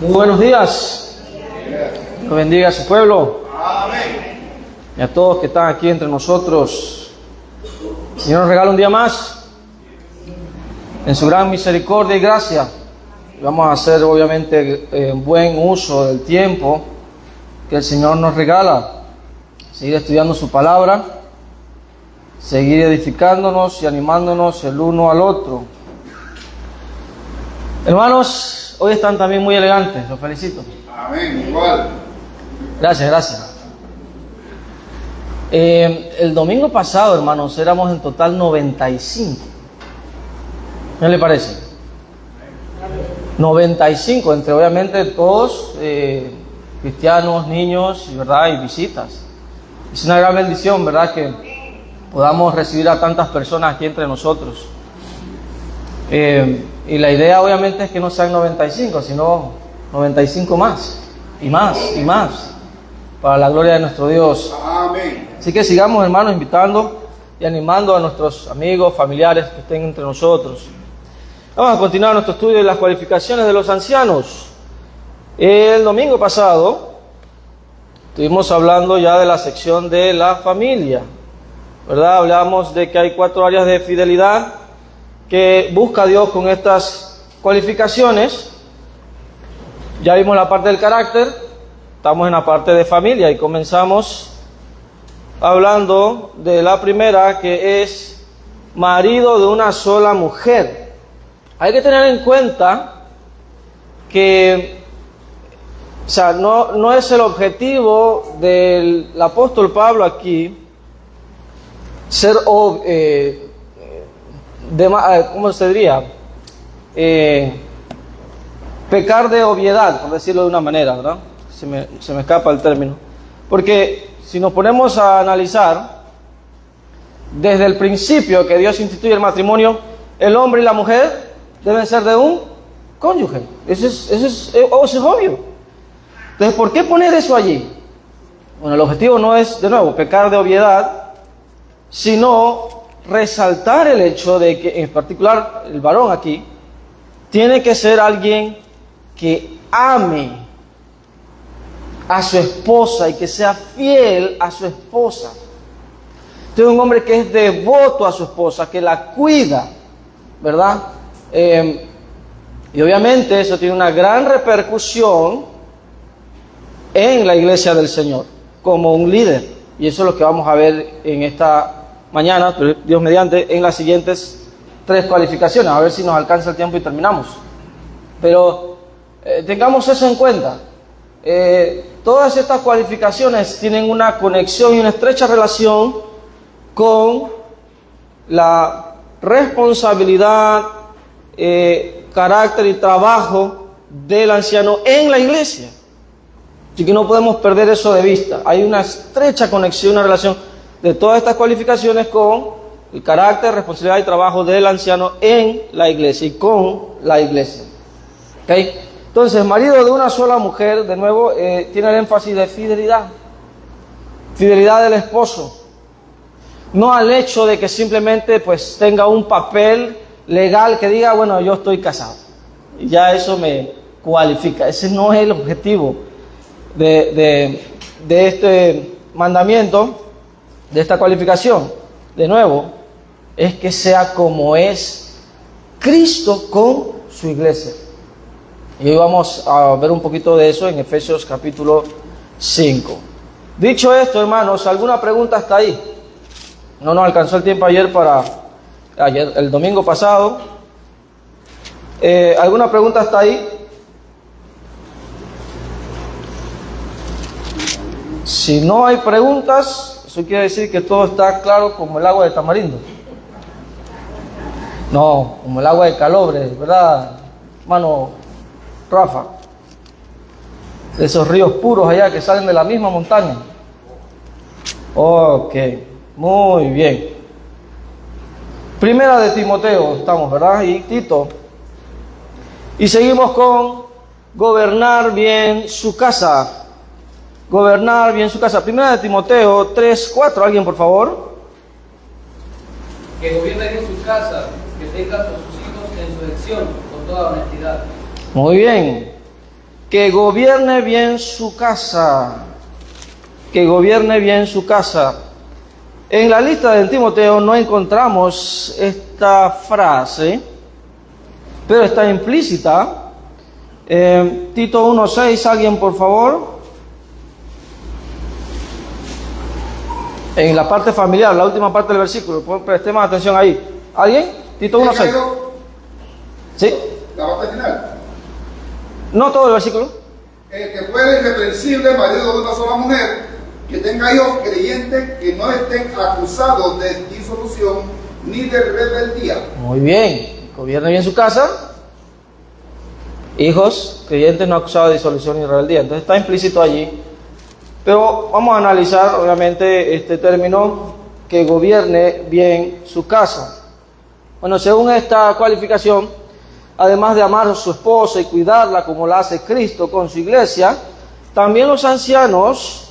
Muy buenos días. Dios bendiga a su pueblo. Amén. Y a todos que están aquí entre nosotros. El Señor nos regala un día más en su gran misericordia y gracia. Vamos a hacer obviamente buen uso del tiempo que el Señor nos regala. Seguir estudiando su palabra, seguir edificándonos y animándonos el uno al otro. Hermanos, hoy están también muy elegantes, los felicito. Amén, igual. Gracias. El domingo pasado, hermanos, éramos en total 95. ¿Qué le parece? 95, entre obviamente todos, cristianos, niños, ¿verdad? Y visitas. Es una gran bendición, ¿verdad? Que podamos recibir a tantas personas aquí entre nosotros. Y la idea obviamente es que no sean 95, sino 95 más, y más, para la gloria de nuestro Dios. Amén. Así que sigamos, hermanos, invitando y animando a nuestros amigos, familiares que estén entre nosotros. Vamos a continuar nuestro estudio de las cualificaciones de los ancianos. El domingo pasado estuvimos hablando ya de la sección de la familia, ¿verdad? Hablamos de que hay 4 áreas de fidelidad que busca Dios con estas cualificaciones. Ya vimos la parte del carácter, estamos en la parte de familia y comenzamos hablando de la primera, que es marido de una sola mujer. Hay que tener en cuenta que, o sea, no es el objetivo del apóstol Pablo aquí ser ¿cómo se diría? Pecar de obviedad, por decirlo de una manera, ¿verdad? Se me escapa el término. Porque si nos ponemos a analizar, desde el principio que Dios instituye el matrimonio, el hombre y la mujer deben ser de un cónyuge. Eso es obvio. Entonces, ¿por qué poner eso allí? Bueno, el objetivo no es, de nuevo, pecar de obviedad, sino resaltar el hecho de que, en particular, el varón aquí tiene que ser alguien que ame a su esposa y que sea fiel a su esposa. Este es un hombre que es devoto a su esposa, que la cuida, ¿verdad? Y obviamente eso tiene una gran repercusión en la iglesia del Señor, como un líder. Y eso es lo que vamos a ver en esta mañana, Dios mediante, en las siguientes 3 cualificaciones. A ver si nos alcanza el tiempo y terminamos. Pero tengamos eso en cuenta. Todas estas cualificaciones tienen una conexión y una estrecha relación con la responsabilidad, carácter y trabajo del anciano en la iglesia. Así que no podemos perder eso de vista. Hay una estrecha conexión, una relación de todas estas cualificaciones con el carácter, responsabilidad y trabajo del anciano en la iglesia y con la iglesia. ¿Okay? Entonces, marido de una sola mujer, de nuevo, tiene el énfasis de fidelidad. Fidelidad del esposo. No al hecho de que simplemente pues tenga un papel legal que diga, bueno, yo estoy casado. Y ya eso me cualifica. Ese no es el objetivo de este mandamiento, de esta cualificación. De nuevo, es que sea como es Cristo con su iglesia. Y hoy vamos a ver un poquito de eso en Efesios capítulo 5. Dicho esto, hermanos, ¿alguna pregunta hasta ahí? No nos alcanzó el tiempo el domingo pasado. ¿Alguna pregunta hasta ahí? Si no hay preguntas, eso quiere decir que todo está claro como el agua de tamarindo. No, como el agua de Calobre, ¿verdad, hermano Rafa? De esos ríos puros allá que salen de la misma montaña. Ok, muy bien. Primera de Timoteo estamos, ¿verdad? Y Tito. Y seguimos con gobernar bien su casa. Gobernar bien su casa. Primera de Timoteo 3:4. ¿Alguien, por favor? Que gobierne bien su casa, que tenga a sus hijos en sujeción con toda honestidad. Muy bien. que gobierne bien su casa. Que gobierne bien su casa. En la lista de Timoteo no encontramos esta frase, pero está implícita. Tito 1:6, alguien por favor. En la parte familiar, la última parte del versículo, prestemos atención ahí. ¿Alguien? Tito 1:6. ¿Sí? La parte final. No todo el versículo. El que fuere irreprensible, marido de una sola mujer, que tenga hijos creyentes que no estén acusados de disolución ni de rebeldía. Muy bien. Gobierne bien su casa. Hijos creyentes no acusados de disolución ni rebeldía. Entonces está implícito allí. Pero vamos a analizar, obviamente, este término, que gobierne bien su casa. Bueno, según esta cualificación, además de amar a su esposa y cuidarla como la hace Cristo con su iglesia, también los ancianos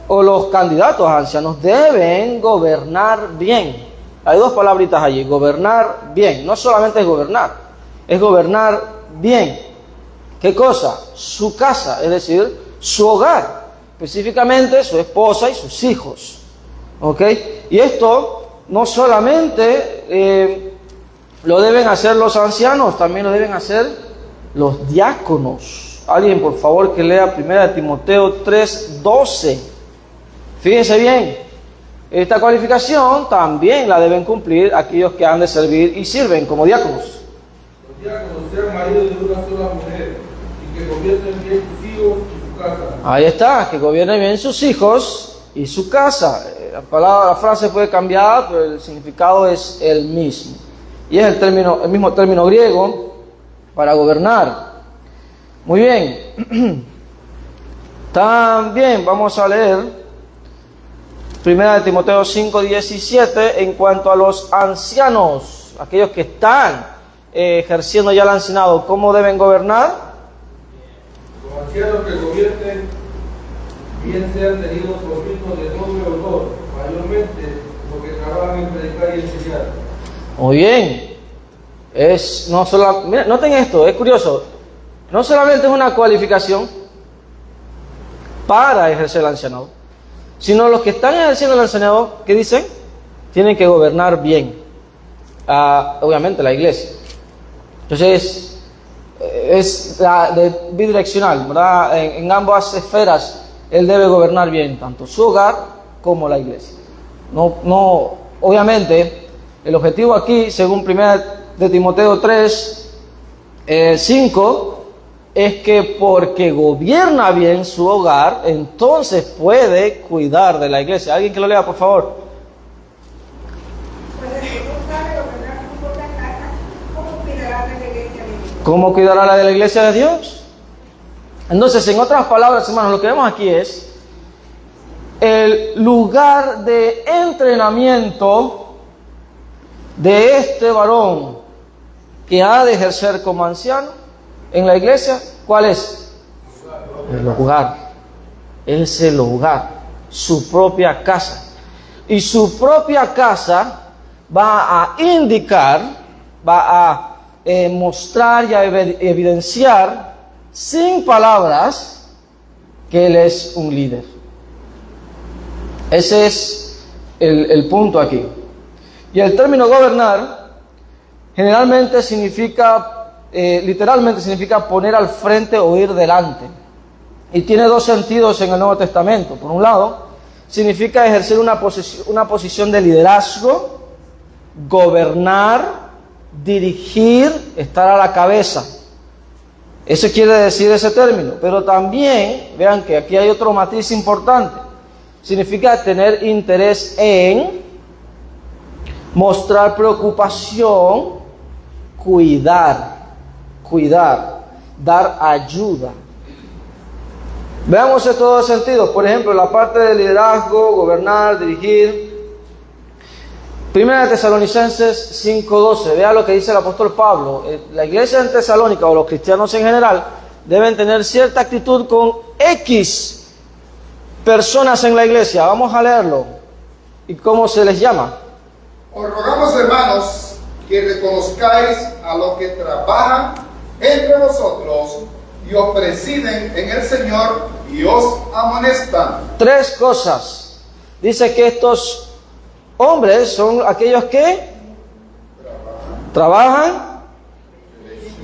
o los candidatos a ancianos deben gobernar bien. Hay dos palabritas allí, gobernar bien. No solamente es gobernar bien. ¿Qué cosa? Su casa, es decir, su hogar. Específicamente su esposa y sus hijos. ¿Ok? Y esto no solamente lo deben hacer los ancianos, también lo deben hacer los diáconos. Alguien, por favor, que lea 1 Timoteo 3:12. Fíjense bien, esta cualificación también la deben cumplir aquellos que han de servir y sirven como diáconos. Los diáconos sean maridos de una sola mujer y que gobiernen bien sus hijos y su casa. Ahí está, que gobiernen bien sus hijos y su casa. La frase fue cambiada, pero el significado es el mismo. Y es el mismo término griego para gobernar. Muy bien. También vamos a leer 1 Timoteo 5:17 en cuanto a los ancianos, aquellos que están ejerciendo ya el ancianado, ¿cómo deben gobernar? Los ancianos que gobiernen bien sean tenidos por hijos de doble honor, mayormente porque trabajan en predicar y enseñar. Muy bien. Miren, noten esto, es curioso. No solamente es una cualificación para ejercer el ancianado, sino los que están ejerciendo el ancianado, ¿qué dicen? Tienen que gobernar bien. Obviamente la iglesia. Entonces, es bidireccional, ¿verdad? En ambas esferas, él debe gobernar bien, tanto su hogar como la iglesia. Obviamente, el objetivo aquí, según 1 Timoteo 3:5, es que porque gobierna bien su hogar, entonces puede cuidar de la iglesia. ¿Alguien que lo lea, por favor? ¿Cómo cuidará de la iglesia de Dios? Entonces, en otras palabras, hermanos, lo que vemos aquí es el lugar de entrenamiento de este varón que ha de ejercer como anciano en la iglesia. ¿Cuál es? El hogar. Es el hogar, su propia casa. Y su propia casa va a indicar, va a mostrar y a evidenciar sin palabras que él es un líder. Ese es el punto aquí. Y el término gobernar generalmente significa, literalmente significa poner al frente o ir delante. Y tiene dos sentidos en el Nuevo Testamento. Por un lado, significa ejercer una posición de liderazgo, gobernar, dirigir, estar a la cabeza. Eso quiere decir ese término. Pero también, vean que aquí hay otro matiz importante. Significa tener interés en mostrar preocupación, cuidar, dar ayuda. Veamos en todos los sentidos. Por ejemplo, la parte de liderazgo, gobernar, dirigir. 1 Tesalonicenses 5:12. Vea lo que dice el apóstol Pablo. La iglesia en Tesalónica, o los cristianos en general, deben tener cierta actitud con X personas en la iglesia. Vamos a leerlo. ¿Y cómo se les llama? Os rogamos, hermanos, que reconozcáis a los que trabajan entre vosotros y os presiden en el Señor y os amonestan. 3 cosas. Dice que estos hombres son aquellos que trabajan,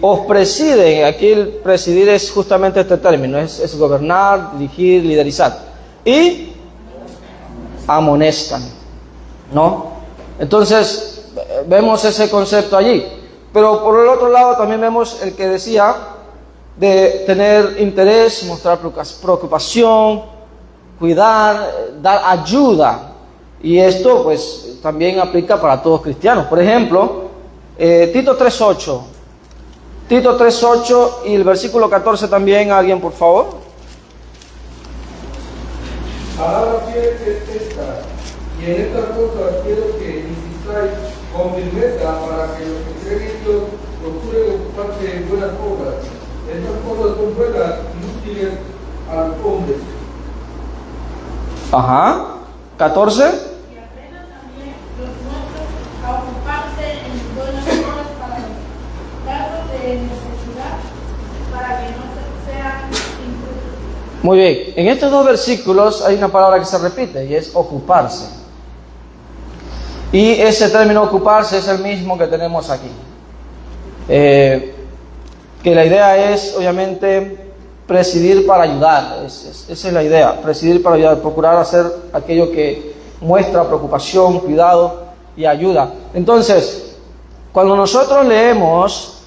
os presiden. Aquí el presidir es justamente este término, es gobernar, dirigir, liderizar. Y amonestan, ¿no? Entonces, vemos ese concepto allí. Pero por el otro lado también vemos el que decía de tener interés, mostrar preocupación, cuidar, dar ayuda. Y esto pues también aplica para todos cristianos. Por ejemplo, Tito 3:8. Tito 3:8 y el versículo 14 también, alguien por favor. Palabra fiel es esta, y en estas cosas quiero que insistáis con firmeza para que los que creen en Dios procuren ocuparse en buenas obras. Estas cosas son buenas y útiles a los hombres. Ajá. 14. Y aprendan también los nuestros a ocuparse en buenas obras para los casos de necesidad, para que no sean injustos. Muy bien. En estos 2 versículos hay una palabra que se repite y es ocuparse. Y ese término ocuparse es el mismo que tenemos aquí. Que la idea es, obviamente, presidir para ayudar. Esa es la idea, presidir para ayudar, procurar hacer aquello que muestra preocupación, cuidado y ayuda. Entonces, cuando nosotros leemos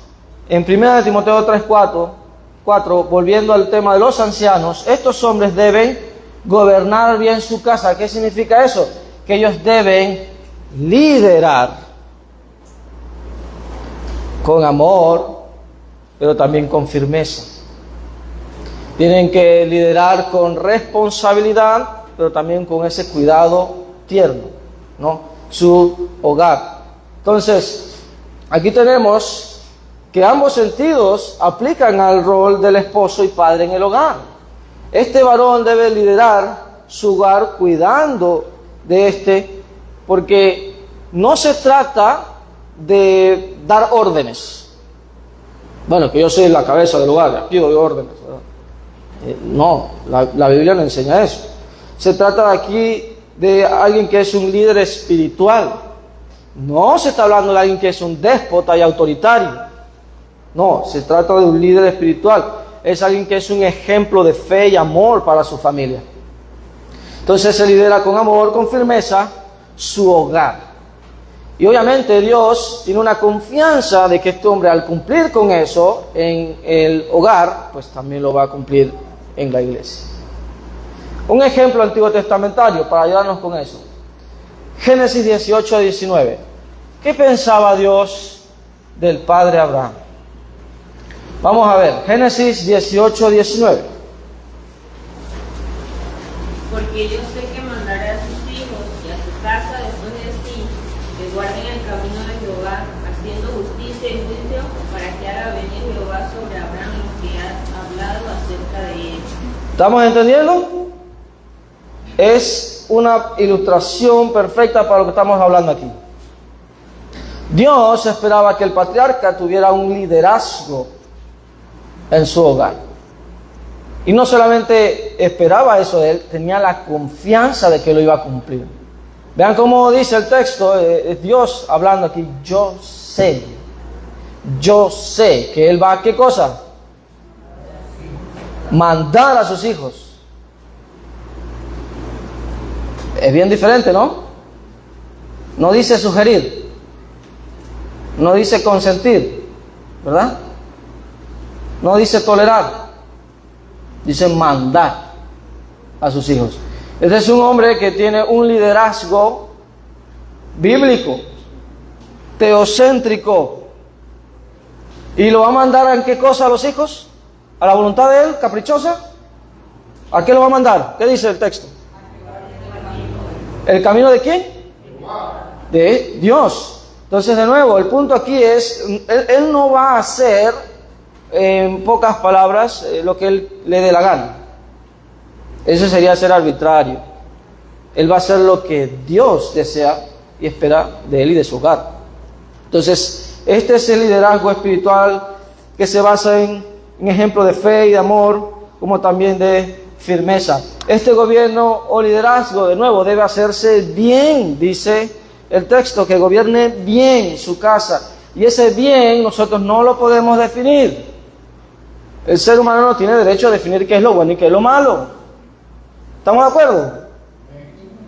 en 1 Timoteo 3:4, volviendo al tema de los ancianos, estos hombres deben gobernar bien su casa. ¿Qué significa eso? Que ellos deben liderar con amor, pero también con firmeza. Tienen que liderar con responsabilidad, pero también con ese cuidado tierno, ¿no? Su hogar. Entonces, aquí tenemos que ambos sentidos aplican al rol del esposo y padre en el hogar. Este varón debe liderar su hogar cuidando de este, porque no se trata de dar órdenes. Bueno, que yo soy la cabeza del hogar, aquí doy órdenes, ¿verdad? No, la Biblia no enseña eso. Se trata aquí de alguien que es un líder espiritual. No se está hablando de alguien que es un déspota y autoritario. No, se trata de un líder espiritual. Es alguien que es un ejemplo de fe y amor para su familia. Entonces se lidera con amor, con firmeza, su hogar. Y obviamente Dios tiene una confianza de que este hombre, al cumplir con eso en el hogar, pues también lo va a cumplir en la iglesia. Un ejemplo antiguo testamentario para ayudarnos con eso. Génesis 18-19. ¿Qué pensaba Dios del padre Abraham? Vamos a ver, Génesis 18-19. Porque yo sé que mandaré a sus hijos y a su casa después de sí, que guarden el camino de Jehová, haciendo justicia y juicio, para que haga venir Jehová sobre Abraham lo que ha hablado acerca de él. ¿Estamos entendiendo? Es una ilustración perfecta para lo que estamos hablando aquí. Dios esperaba que el patriarca tuviera un liderazgo en su hogar. Y no solamente esperaba eso de él, tenía la confianza de que lo iba a cumplir. Vean cómo dice el texto, es Dios hablando aquí. Yo sé que él va a, ¿qué cosa? Mandar a sus hijos. Es bien diferente, ¿no? No dice sugerir, no dice consentir, ¿verdad? No dice tolerar, dice mandar a sus hijos. Este es un hombre que tiene un liderazgo bíblico, teocéntrico, y lo va a mandar ¿en qué cosa a los hijos? ¿A la voluntad de él, caprichosa? ¿A qué lo va a mandar? ¿Qué dice el texto? ¿El camino de quién? De Dios. Entonces, de nuevo, el punto aquí es, él no va a hacer, en pocas palabras, lo que él le dé la gana. Eso sería ser arbitrario. Él va a hacer lo que Dios desea y espera de él y de su hogar. Entonces, este es el liderazgo espiritual que se basa en un ejemplo de fe y de amor, como también de firmeza. Este gobierno o liderazgo, de nuevo, debe hacerse bien, dice el texto, que gobierne bien su casa. Y ese bien nosotros no lo podemos definir. El ser humano no tiene derecho a definir qué es lo bueno y qué es lo malo. ¿Estamos de acuerdo?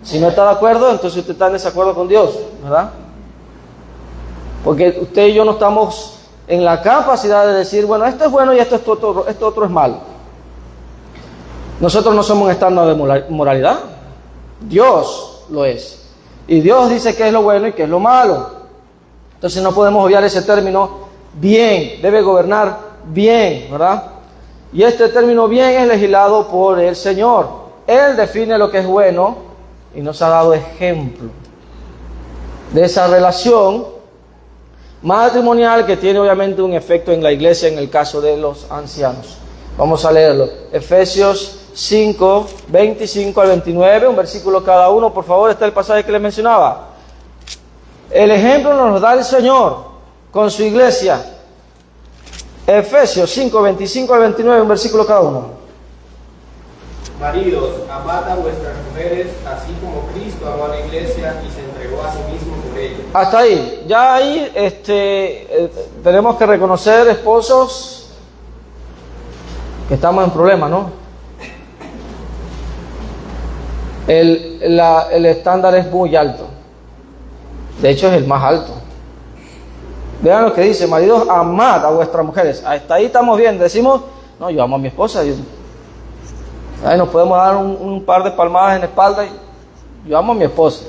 Si no está de acuerdo, entonces usted está en desacuerdo con Dios, ¿verdad? Porque usted y yo no estamos en la capacidad de decir, bueno, esto es bueno y esto otro es malo. Nosotros no somos un estándar de moralidad. Dios lo es. Y Dios dice qué es lo bueno y qué es lo malo. Entonces no podemos obviar ese término bien. Debe gobernar bien, ¿verdad? Y este término bien es legislado por el Señor. Él define lo que es bueno y nos ha dado ejemplo de esa relación matrimonial que tiene obviamente un efecto en la iglesia en el caso de los ancianos. Vamos a leerlo. Efesios 5, 25 al 29, un versículo cada uno. Por favor, está el pasaje que les mencionaba. El ejemplo nos lo da el Señor con su iglesia. Efesios 5, 25 al 29, un versículo cada uno. Maridos, amad a vuestras mujeres, así como Cristo amó a la iglesia y se entregó a sí mismo por ella. Hasta ahí. Ya ahí tenemos que reconocer, esposos, que estamos en problemas, ¿no? El estándar es muy alto. De hecho, es el más alto. Vean lo que dice: maridos, amad a vuestras mujeres. Hasta ahí estamos bien. Decimos, no, yo amo a mi esposa. Ahí nos podemos dar un par de palmadas en la espalda y yo amo a mi esposa.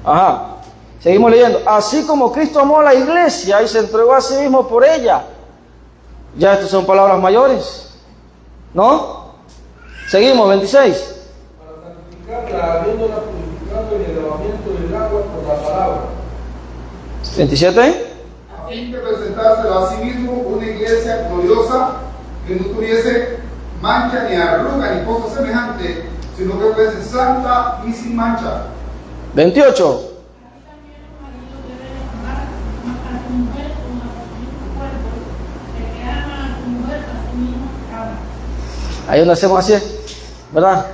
Ajá. Seguimos leyendo. Así como Cristo amó a la iglesia y se entregó a sí mismo por ella. Ya estas son palabras mayores, ¿no? Seguimos, 26. Para santificarla, habiéndola purificado en el lavamiento del agua por la palabra. 27. A fin de presentárselo a sí mismo una iglesia gloriosa, que no tuviese mancha ni arruga ni cosa semejante, sino que fuese santa y sin mancha. 28. Así también los maridos deben amar a su mujer como a su mismo cuerpo. El que ama a su mujer a sí mismo ama. Ahí donde hacemos así, ¿verdad?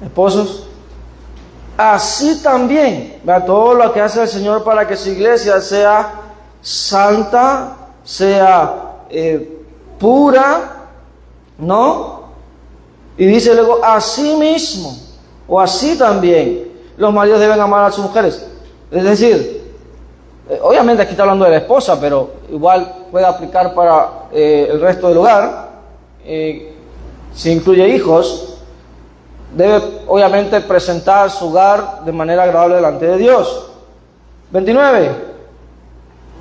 Esposos. Así también, ¿verdad? Todo lo que hace el Señor para que su iglesia sea santa, sea pura, ¿no? Y dice luego, así mismo, o así también, los maridos deben amar a sus mujeres. Es decir, obviamente aquí está hablando de la esposa, pero igual puede aplicar para el resto del hogar. Si incluye hijos, debe obviamente presentar su hogar de manera agradable delante de Dios. 29.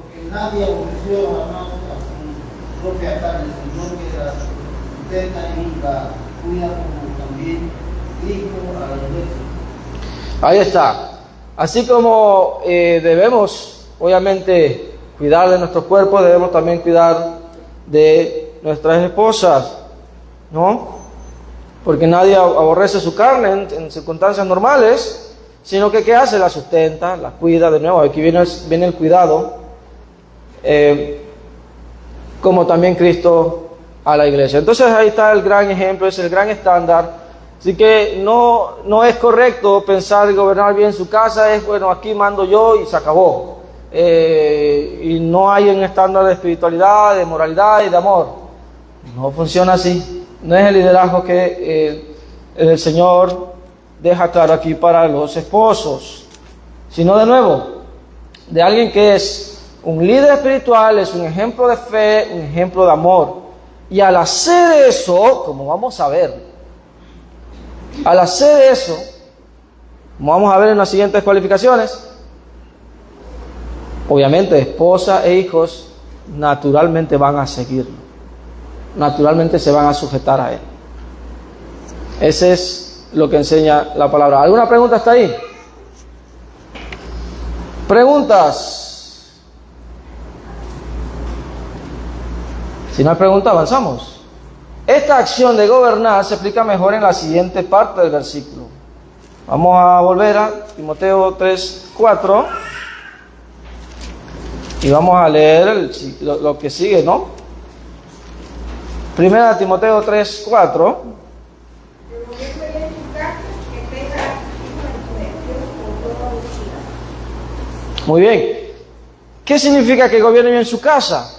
Porque nadie aborreció jamás a su propia carne, sino que la sustenta y la cuida como también Cristo a la iglesia. Ahí está. Así como debemos obviamente cuidar de nuestros cuerpos, debemos también cuidar de nuestras esposas, ¿no? Porque nadie aborrece su carne en circunstancias normales, sino que ¿qué hace? La sustenta, la cuida. De nuevo, aquí viene el cuidado, como también Cristo a la iglesia. Entonces ahí está el gran ejemplo, es el gran estándar. Así que no es correcto pensar y gobernar bien su casa, es bueno, aquí mando yo y se acabó. Y no hay un estándar de espiritualidad, de moralidad y de amor. No funciona así. No es el liderazgo que el Señor deja claro aquí para los esposos, sino de nuevo, de alguien que es un líder espiritual, es un ejemplo de fe, un ejemplo de amor. Y al hacer eso, como vamos a ver, al hacer eso, como vamos a ver en las siguientes cualificaciones, obviamente esposa e hijos naturalmente van a seguirlo. Naturalmente se van a sujetar a él. Ese es lo que enseña la palabra. ¿Alguna pregunta hasta ahí? ¿Preguntas? Si no hay pregunta, avanzamos. Esta acción de gobernar se explica mejor en la siguiente parte del versículo. Vamos a volver a Timoteo 3:4 y vamos a leer lo que sigue, ¿no? Primera Timoteo 3, 4. El gobierno de su casa, que tenga hijos en comercio con toda honestidad. Muy bien. ¿Qué significa que gobierne bien su casa?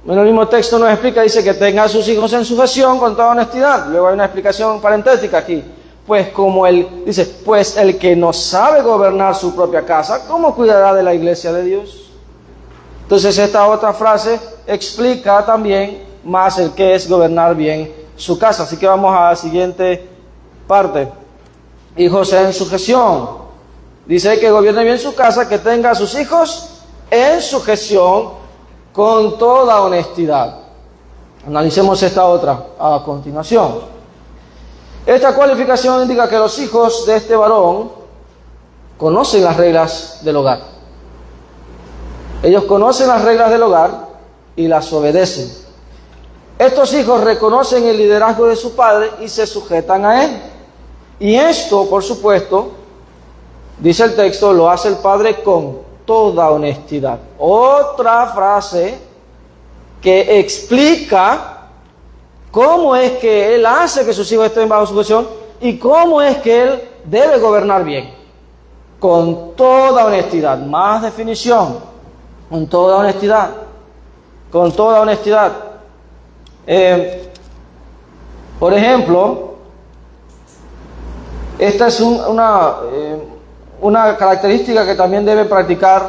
Bueno, el mismo texto nos explica, dice que tenga a sus hijos en sujeción con toda honestidad. Luego hay una explicación parentética aquí. Pues como él dice, pues el que no sabe gobernar su propia casa, ¿cómo cuidará de la iglesia de Dios? Entonces esta otra frase explica también más el que es gobernar bien su casa. Así que vamos a la siguiente parte. Hijos en sujeción. Dice que gobierne bien su casa, que tenga a sus hijos en sujeción con toda honestidad. Analicemos esta otra a continuación. Esta cualificación indica que los hijos de este varón conocen las reglas del hogar. Ellos conocen las reglas del hogar y las obedecen. Estos hijos reconocen el liderazgo de su padre y se sujetan a él. Y esto, por supuesto, dice el texto, lo hace el padre con toda honestidad. Otra frase que explica cómo es que él hace que sus hijos estén bajo su sujeción y cómo es que él debe gobernar bien. Con toda honestidad. Más definición. Con toda honestidad. Con toda honestidad. Por ejemplo, esta es una característica que también deben practicar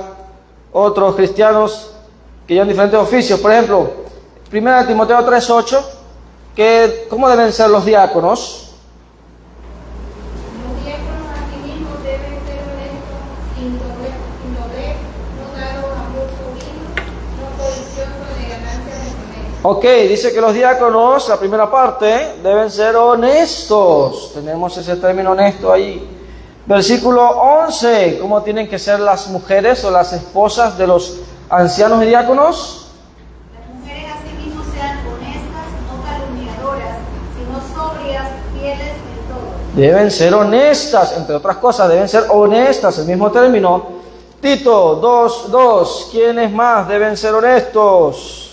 otros cristianos que llevan diferentes oficios. Por ejemplo, 1 Timoteo 3:8, ¿cómo deben ser los diáconos? Los diáconos asimismo deben ser honestos, sin doblez, no dados a mucho vino, no codiciosos de ganancias de comer. Ok, dice que los diáconos, la primera parte, deben ser honestos. Tenemos ese término honesto ahí. Versículo 11, ¿cómo tienen que ser las mujeres o las esposas de los ancianos y diáconos? Las mujeres asimismo sean honestas, no calumniadoras, sino sobrias, fieles en todo. Deben ser honestas, entre otras cosas, deben ser honestas, el mismo término. Tito 2:2, ¿quiénes más deben ser honestos?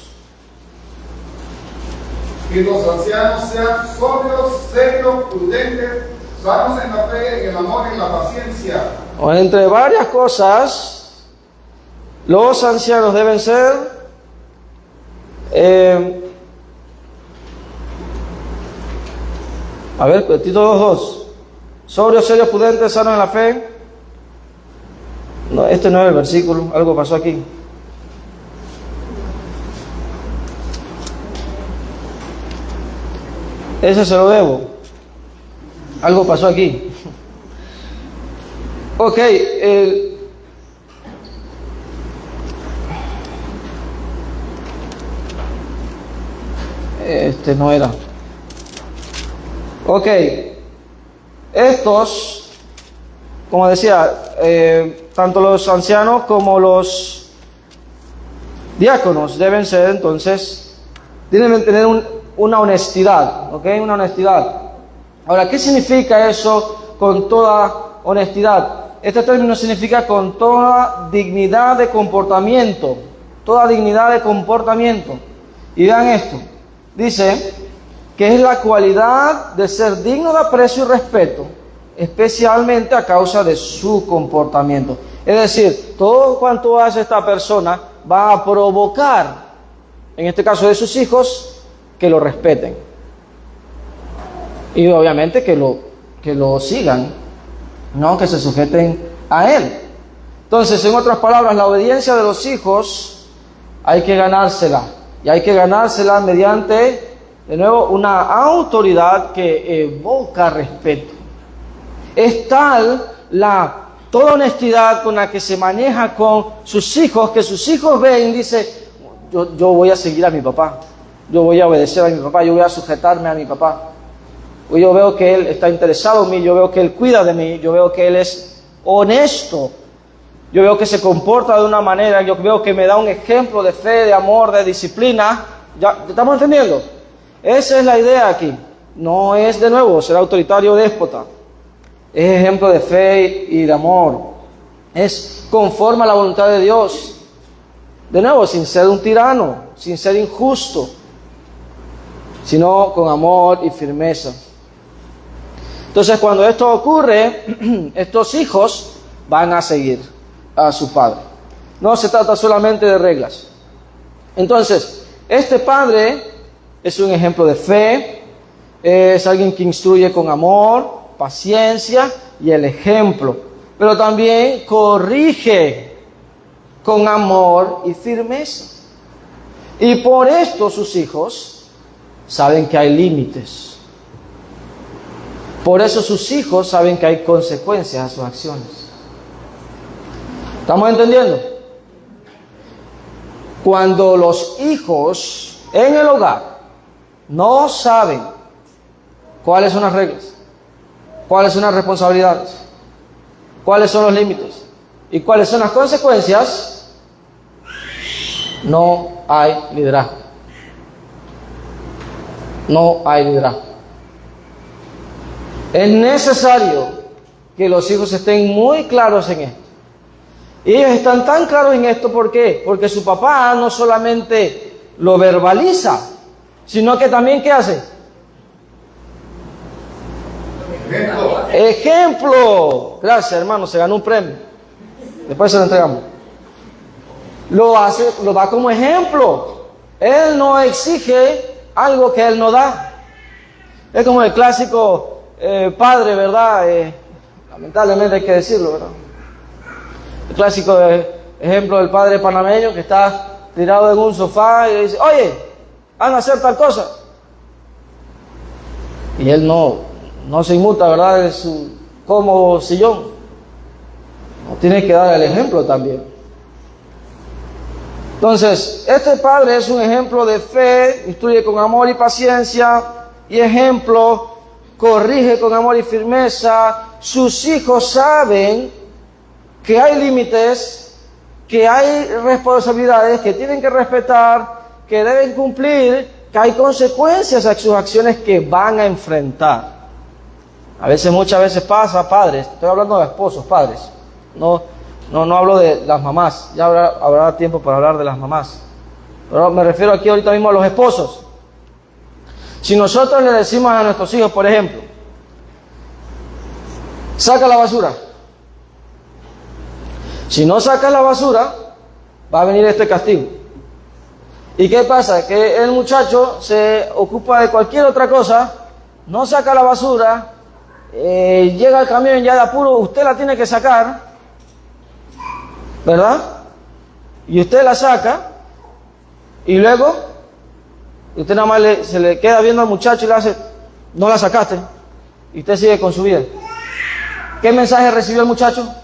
Que los ancianos sean sobrios, serios, prudentes, sanos en la fe, en el amor, en la paciencia. O entre varias cosas, los ancianos deben ser Tito 2:2, sobrios, serios, prudentes, sanos en la fe. No, este no es el versículo, algo pasó aquí. Ese se lo debo. Algo pasó aquí. Ok, este no era. Ok, estos, como decía, tanto los ancianos como los diáconos deben ser, entonces, deben tener una honestidad, ¿ok? Una honestidad. Ahora, ¿qué significa eso con toda honestidad? Este término significa con toda dignidad de comportamiento. Toda dignidad de comportamiento. Y vean esto. Dice que es la cualidad de ser digno de aprecio y respeto, especialmente a causa de su comportamiento. Es decir, todo cuanto hace esta persona va a provocar, en este caso de sus hijos, que lo respeten. Y obviamente que lo sigan, ¿no? Que se sujeten a él. Entonces, en otras palabras, la obediencia de los hijos hay que ganársela. Y hay que ganársela mediante, de nuevo, una autoridad que evoca respeto. Es tal toda honestidad con la que se maneja con sus hijos, que sus hijos ven y dicen, yo voy a seguir a mi papá. Yo voy a obedecer a mi papá. Yo voy a sujetarme a mi papá. Yo veo que él está interesado en mí, yo veo que él cuida de mí, yo veo que él es honesto, yo veo que se comporta de una manera, yo veo que me da un ejemplo de fe, de amor, de disciplina. ¿Ya estamos entendiendo? Esa es la idea aquí. No es, de nuevo, ser autoritario o déspota. Es ejemplo de fe y de amor. Es conforme a la voluntad de Dios. De nuevo, sin ser un tirano, sin ser injusto. sino con amor y firmeza. Entonces, cuando esto ocurre, estos hijos van a seguir a su padre. No se trata solamente de reglas. Entonces, este padre es un ejemplo de fe, es alguien que instruye con amor, paciencia y el ejemplo, pero también corrige con amor y firmeza. Y por esto sus hijos saben que hay límites. Por eso sus hijos saben que hay consecuencias a sus acciones. ¿Estamos entendiendo? Cuando los hijos en el hogar no saben cuáles son las reglas, cuáles son las responsabilidades, cuáles son los límites y cuáles son las consecuencias, no hay liderazgo. No hay liderazgo. Es necesario que los hijos estén muy claros en esto. Y ellos están tan claros en esto, ¿por qué? Porque su papá no solamente lo verbaliza, sino que también, ¿qué hace? Ejemplo. Gracias, hermano, se ganó un premio. Después se lo entregamos. Lo hace, lo da como ejemplo. Él no exige algo que él no da. Es como el clásico padre, ¿verdad? Lamentablemente hay que decirlo, ¿verdad? El clásico ejemplo del padre panameño que está tirado en un sofá y le dice, oye, van a hacer tal cosa. Y él no se inmuta, ¿verdad?, de su cómodo sillón. No, tiene que dar el ejemplo también. Entonces, este padre es un ejemplo de fe, instruye con amor y paciencia, y ejemplo, corrige con amor y firmeza. Sus hijos saben que hay límites, que hay responsabilidades que tienen que respetar, que deben cumplir, que hay consecuencias a sus acciones que van a enfrentar. A veces, muchas veces pasa, padres, estoy hablando de esposos, padres, no hablo de las mamás, ya habrá tiempo para hablar de las mamás, pero me refiero aquí ahorita mismo a los esposos. Si nosotros le decimos a nuestros hijos, por ejemplo, saca la basura, si no sacas la basura, va a venir este castigo. ¿Y qué pasa? Que el muchacho se ocupa de cualquier otra cosa, no saca la basura, llega el camión ya de apuro, usted la tiene que sacar, ¿verdad? Y usted la saca, y luego, usted nada más se le queda viendo al muchacho y le hace, no la sacaste, y usted sigue con su vida. ¿Qué mensaje recibió el muchacho?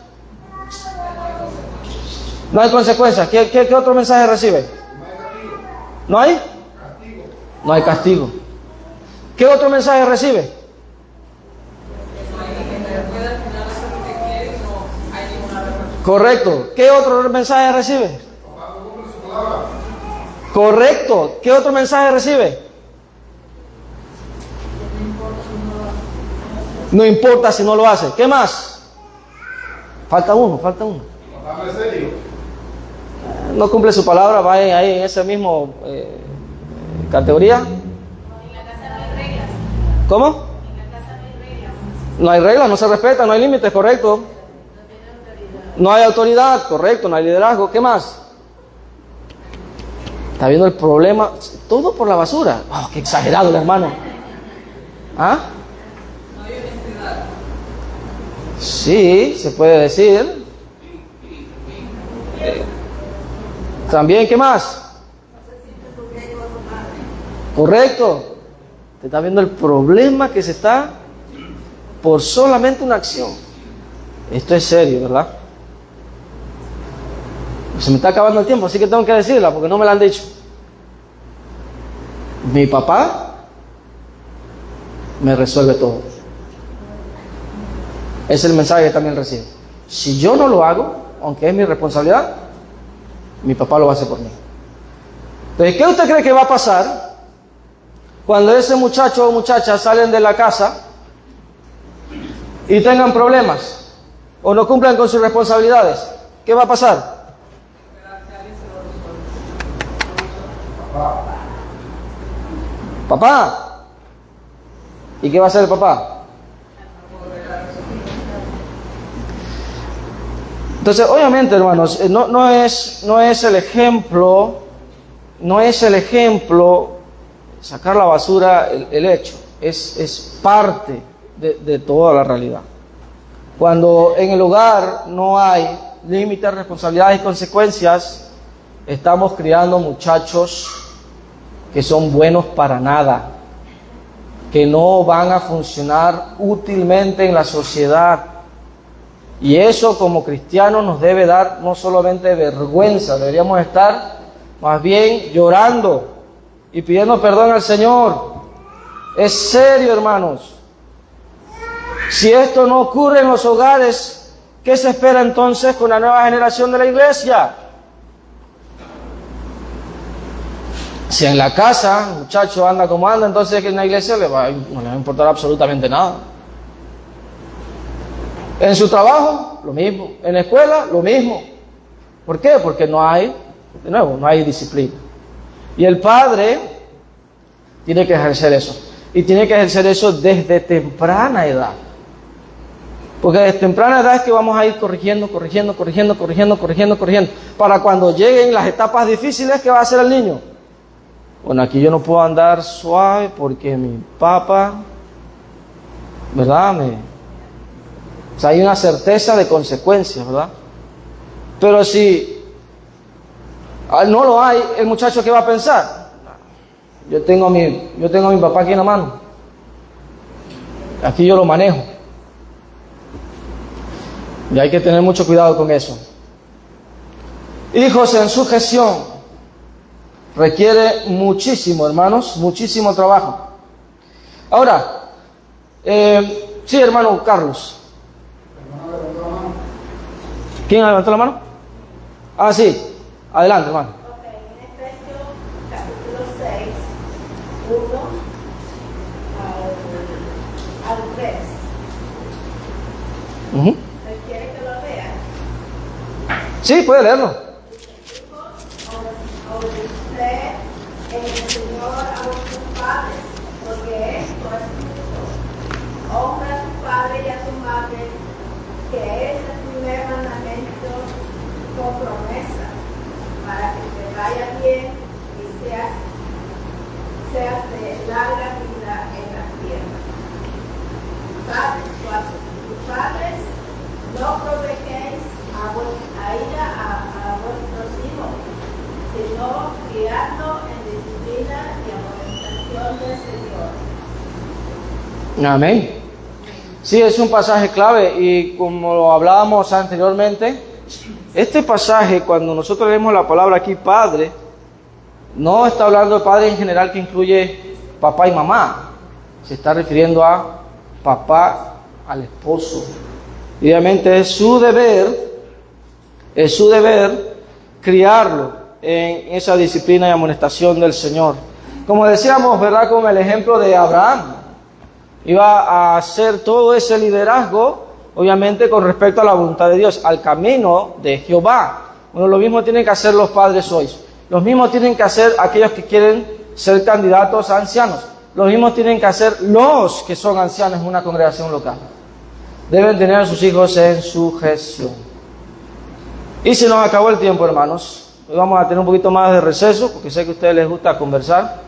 No hay consecuencias. ¿Qué otro mensaje recibe? ¿No hay? No hay castigo. ¿Qué otro mensaje recibe? Correcto. ¿Qué otro mensaje recibe? Correcto. ¿Qué otro mensaje recibe? No importa si no lo hace. ¿Qué más? Falta uno. No cumple su palabra, va ahí en ese mismo categoría. En la casa no hay reglas. ¿Cómo? En la casa no hay reglas. No hay reglas, no se respeta, no hay límites, correcto. No hay autoridad, correcto, no hay liderazgo. ¿Qué más? ¿Está viendo el problema? Todo por la basura. Oh, qué exagerado el hermano. ¿Ah? Sí, se puede decir. También, ¿qué más? Correcto. Te está viendo el problema que se está por solamente una acción. Esto es serio, ¿verdad? Se me está acabando el tiempo, así que tengo que decirla porque no me la han dicho. Mi papá me resuelve todo. Es el mensaje que también recibo. Si yo no lo hago, aunque es mi responsabilidad, mi papá lo va a hacer por mí. Entonces, ¿qué usted cree que va a pasar cuando ese muchacho o muchacha salen de la casa y tengan problemas o no cumplan con sus responsabilidades? ¿Qué va a pasar? Papá. ¿Y qué va a hacer el papá? Entonces, obviamente, hermanos, no es el ejemplo, sacar la basura el hecho, es parte de toda la realidad. Cuando en el hogar no hay límites, responsabilidades y consecuencias, estamos criando muchachos que son buenos para nada, que no van a funcionar útilmente en la sociedad. Y eso como cristianos nos debe dar no solamente vergüenza, deberíamos estar más bien llorando y pidiendo perdón al Señor. Es serio, hermanos. Si esto no ocurre en los hogares, ¿qué se espera entonces con la nueva generación de la iglesia? Si en la casa el muchacho anda como anda, entonces en la iglesia no le va a importar absolutamente nada. En su trabajo, lo mismo. En la escuela, lo mismo. ¿Por qué? Porque no hay disciplina. Y el padre tiene que ejercer eso. Y tiene que ejercer eso desde temprana edad. Porque desde temprana edad es que vamos a ir corrigiendo. Para cuando lleguen las etapas difíciles, ¿qué va a hacer el niño? Bueno, aquí yo no puedo andar suave porque mi papá, ¿verdad? O sea, hay una certeza de consecuencias, ¿verdad? Pero si no lo hay, el muchacho, ¿qué va a pensar? Yo tengo a mi papá aquí en la mano. Aquí yo lo manejo. Y hay que tener mucho cuidado con eso. Hijos en sujeción requiere muchísimo, hermanos, muchísimo trabajo. Ahora, sí, hermano Carlos. ¿Quién levantó la mano? Ah, sí. Adelante, hermano. Ok, en Efesios capítulo 6, 1 al 3. ¿Quiere que lo lea? Sí, puede leerlo. Obedecer en el Señor a vuestros padres, porque esto es justo. Honra a tu padre y a tu madre, que es el primer mandamiento con promesa, para que te vaya bien y seas de larga vida en la tierra. Tus padres, no provoquéis a ira a vuestros hijos, sino criadlo en disciplina y amonestación del Señor. Amén. Sí, es un pasaje clave y como lo hablábamos anteriormente, este pasaje, cuando nosotros leemos la palabra aquí, padre, no está hablando de padre en general que incluye papá y mamá. Se está refiriendo a papá, al esposo. Y obviamente es su deber criarlo en esa disciplina y amonestación del Señor. Como decíamos, ¿verdad? Como el ejemplo de Abraham. Iba a hacer todo ese liderazgo, obviamente con respecto a la voluntad de Dios, al camino de Jehová. Bueno, lo mismo tienen que hacer los padres hoy. Los mismos tienen que hacer aquellos que quieren ser candidatos a ancianos. Los mismos tienen que hacer los que son ancianos en una congregación local. Deben tener a sus hijos en sujeción. Y se nos acabó el tiempo, hermanos. Hoy vamos a tener un poquito más de receso, porque sé que a ustedes les gusta conversar.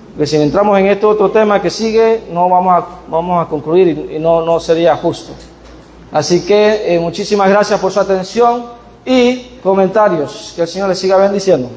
Porque si entramos en este otro tema que sigue, no vamos a concluir y no sería justo. Así que muchísimas gracias por su atención y comentarios. Que el Señor les siga bendiciendo.